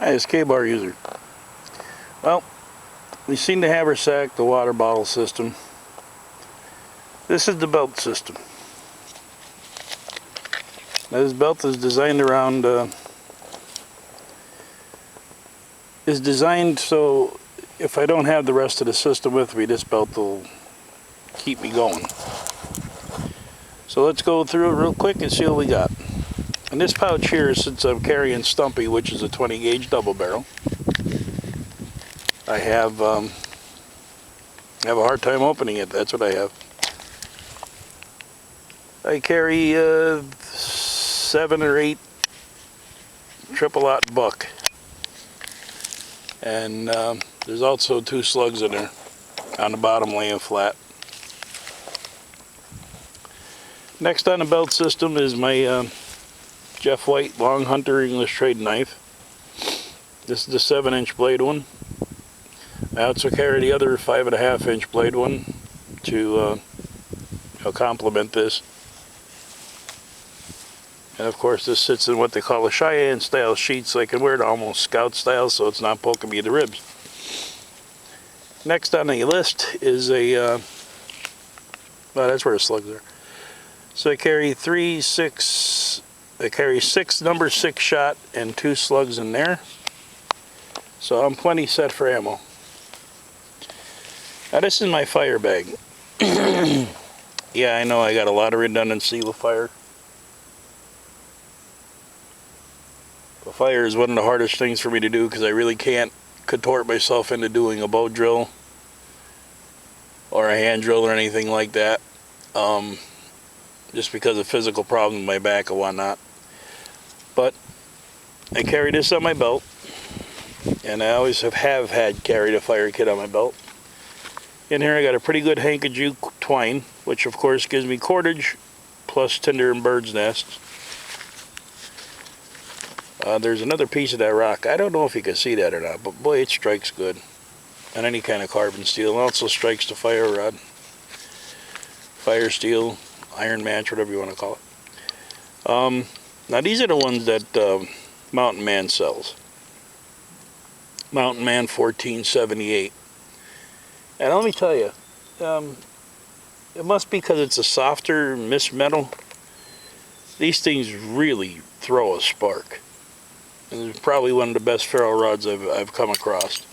Hi, it's K-Bar user. Well, we've seen the haversack, the water bottle system. This is the belt system. Now, this belt is designed around, so if I don't have the rest of the system with me, this belt will keep me going. So let's go through it real quick and see what we got. In this pouch here, since I'm carrying Stumpy, which is a 20 gauge double barrel, I have a hard time opening it. That's what I have. I carry 7 or 8 triple-aught buck, and there's also 2 slugs in there on the bottom laying flat. Next on the belt system is my Jeff White Long Hunter English Trade knife. This is the 7-inch blade one. I also carry the other 5.5-inch blade one to complement this. And of course, this sits in what they call a Cheyenne style sheet, so I can wear it almost scout style, so it's not poking me in the ribs. Next on the list is a well, that's where the slugs are. So I carry 6 number 6 shot and 2 slugs in there, so I'm plenty set for ammo. Now this is my fire bag. Yeah, I know I got a lot of redundancy with fire. But fire is one of the hardest things for me to do because I really can't contort myself into doing a bow drill or a hand drill or anything like that. Just because of physical problems with my back and whatnot. But I carry this on my belt, and I always have had carried a fire kit on my belt. In here I got a pretty good hank of jute twine, which of course gives me cordage plus tinder and bird's nests. There's another piece of that rock. I don't know if you can see that or not, but boy, it strikes good on any kind of carbon steel. It also strikes the fire rod, fire steel, iron match, whatever you want to call it. Now these are the ones that Mountain Man sells. Mountain Man 1478. And let me tell you, it must be because it's a softer mist metal. These things really throw a spark. And it's probably one of the best ferro rods I've come across.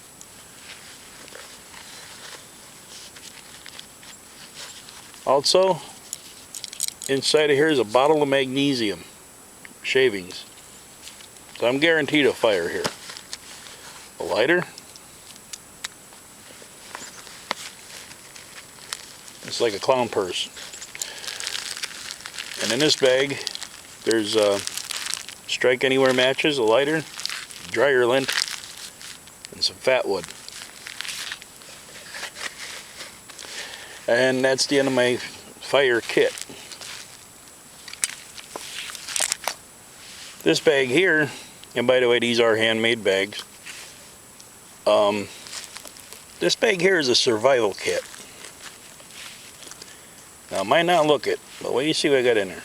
Also, inside of here is a bottle of magnesium shavings. So I'm guaranteed a fire here. A lighter. It's like a clown purse. And in this bag, there's strike anywhere matches, a lighter, dryer lint, and some fat wood. And that's the end of my fire kit. This bag here, and by the way, these are handmade bags. This bag here is a survival kit. Now, it might not look it, but wait, you see what I got in there.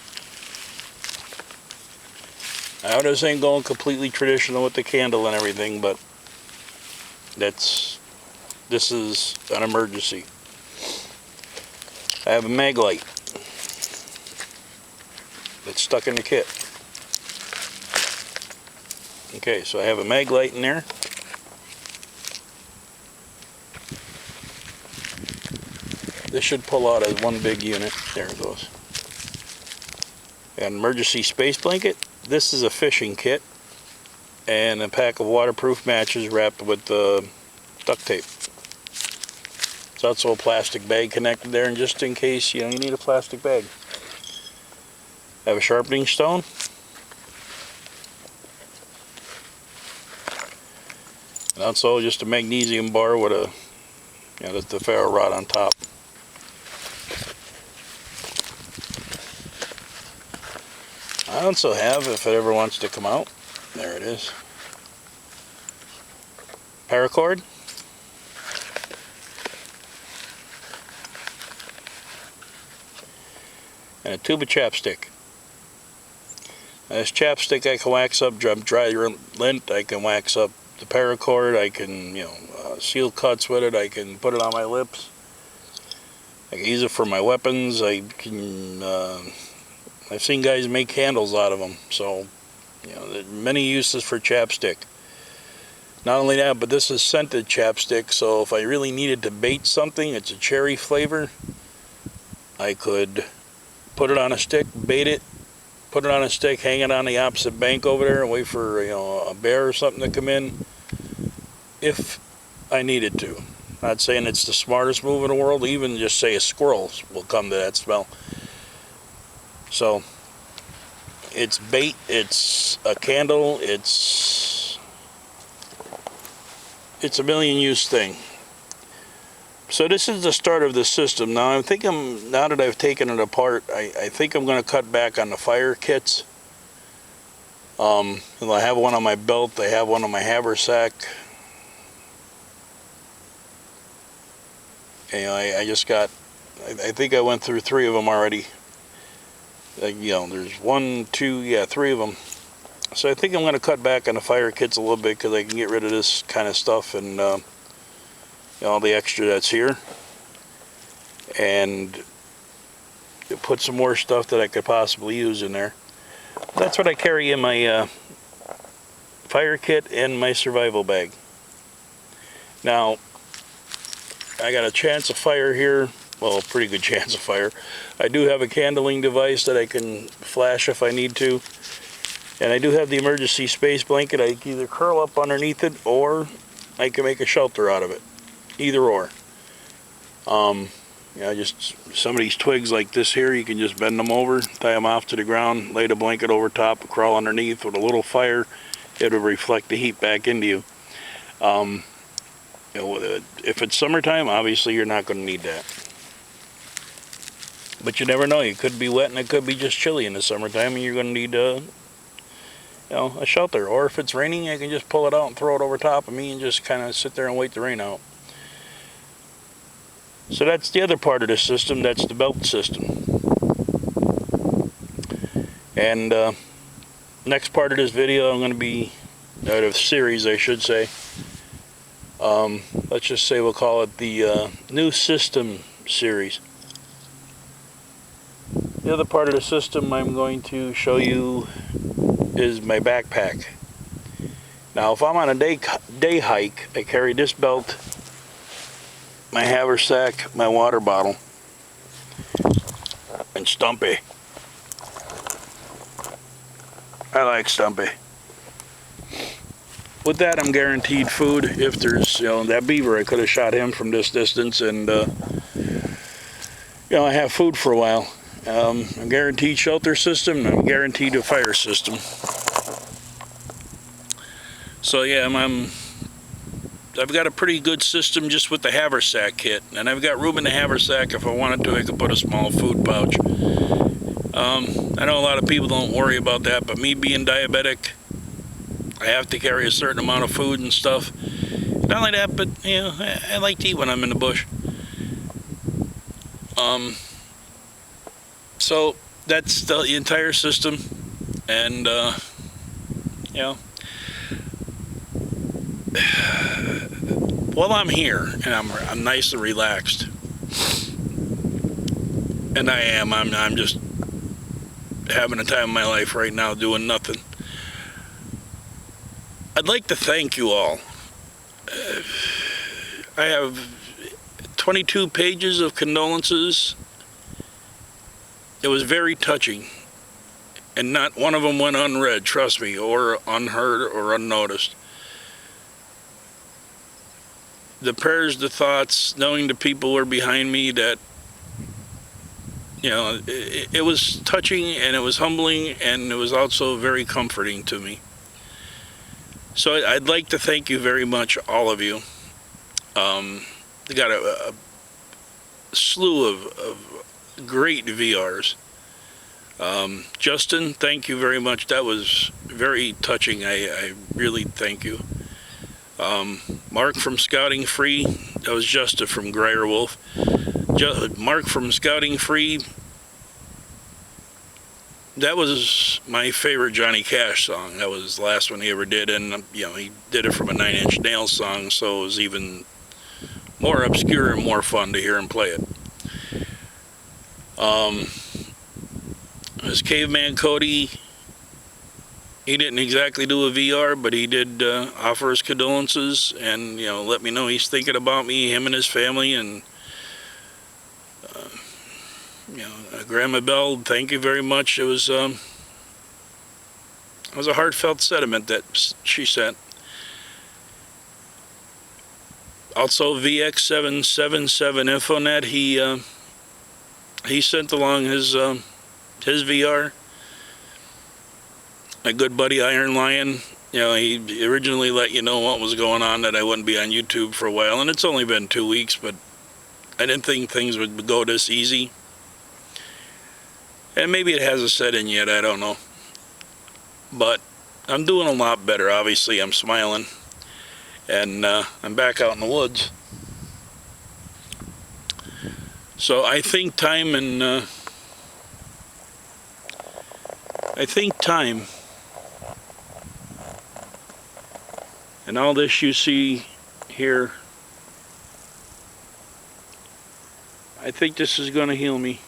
Now, this ain't going completely traditional with the candle and everything, but this is an emergency. I have a mag light that's stuck in the kit. Okay, so I have a mag light in there. This should pull out as one big unit. There it goes. An emergency space blanket. This is a fishing kit. And a pack of waterproof matches wrapped with duct tape. There's also a plastic bag connected there, and just in case you need a plastic bag. I have a sharpening stone. And also just a magnesium bar with the ferro rod on top. I also have, if it ever wants to come out, there it is, paracord, and a tube of chapstick. This chapstick I can wax up dry lint. I can wax up the paracord. I can, seal cuts with it. I can put it on my lips. I can use it for my weapons. I can. I've seen guys make candles out of them. So, there are many uses for chapstick. Not only that, but this is scented chapstick. So if I really needed to bait something, it's a cherry flavor. I could put it on a stick, bait it, put it on a stick, hang it on the opposite bank over there, and wait for a bear or something to come in. If I needed to. Not saying it's the smartest move in the world. Even just say a squirrel will come to that smell. So it's bait, it's a candle, it's a million use thing. So this is the start of the system. Now now that I've taken it apart, I think I'm going to cut back on the fire kits. I have one on my belt, I have one on my haversack. I just got, I think I went through 3 of them already. There's 1, 2, 3 of them. So I think I'm going to cut back on the fire kits a little bit because I can get rid of this kind of stuff and all the extra that's here. And put some more stuff that I could possibly use in there. That's what I carry in my fire kit and my survival bag. Now, I got a chance of fire here. Well, a pretty good chance of fire. I do have a candling device that I can flash if I need to. And I do have the emergency space blanket. I can either curl up underneath it or I can make a shelter out of it. Either or. Just some of these twigs like this here, you can just bend them over, tie them off to the ground, lay the blanket over top, crawl underneath with a little fire. It'll reflect the heat back into you. If it's summertime, obviously you're not going to need that. But you never know. You could be wet and it could be just chilly in the summertime, and you're going to need a shelter. Or if it's raining, I can just pull it out and throw it over top of me and just kind of sit there and wait the rain out. So that's the other part of the system. That's the belt system. And next part of this video, I'm going to be, out of series I should say, let's just say we'll call it the new system series. The other part of the system I'm going to show you is my backpack. Now if I'm on a day hike, I carry this belt, my haversack, my water bottle, and Stumpy. I like Stumpy. With that, I'm guaranteed food. If there's, that beaver, I could have shot him from this distance, and I have food for a while. I'm guaranteed shelter system, and I'm guaranteed a fire system. So yeah, I've got a pretty good system just with the haversack kit, and I've got room in the haversack. If I wanted to, I could put a small food pouch. I know a lot of people don't worry about that, but me being diabetic, I have to carry a certain amount of food and stuff. Not only that, but I like to eat when I'm in the bush. So that's the entire system, and while I'm here and I'm nice and relaxed, and I'm just having a time of my life right now doing nothing. I'd like to thank you all. I have 22 pages of condolences. It was very touching, and not one of them went unread, trust me, or unheard or unnoticed. The prayers, the thoughts, knowing the people were behind me, that it was touching, and it was humbling, and it was also very comforting to me. So I'd like to thank you very much, all of you. We got a slew of great VRs. Justin, thank you very much. That was very touching. I really thank you. Mark from Scouting Free, that was Justin from Greyer Wolf. Mark from Scouting Free, that was my favorite Johnny Cash song. That was the last one he ever did, and he did it from a Nine Inch Nails song, so it was even more obscure and more fun to hear him play it. As Caveman Cody, he didn't exactly do a VR, but he did offer his condolences and let me know he's thinking about me, him and his family, and Grandma Bell, thank you very much. It was a heartfelt sentiment that she sent. Also, VX777 Infonet, he sent along his VR. My good buddy Iron Lion, he originally let you know what was going on, that I wouldn't be on YouTube for a while, and it's only been 2 weeks, but I didn't think things would go this easy. And maybe it hasn't set in yet, I don't know. But I'm doing a lot better, obviously. I'm smiling. And I'm back out in the woods. So I think time and all this you see here, I think this is going to heal me.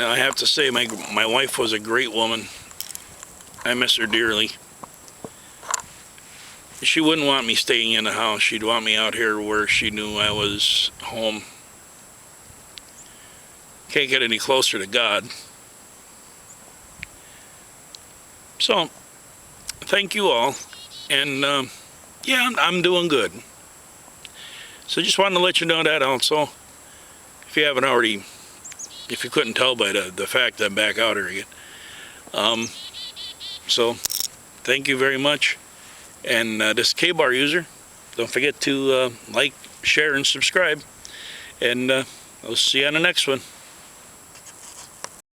I have to say, my wife was a great woman. I miss her dearly. She wouldn't want me staying in the house. She'd want me out here where she knew I was home. Can't get any closer to God. So, thank you all. And, yeah, I'm doing good. So just wanted to let you know that also. If you haven't already, if you couldn't tell by the fact that I'm back out here again. So, thank you very much. And this K-Bar user, don't forget to like, share, and subscribe. And I'll see you on the next one.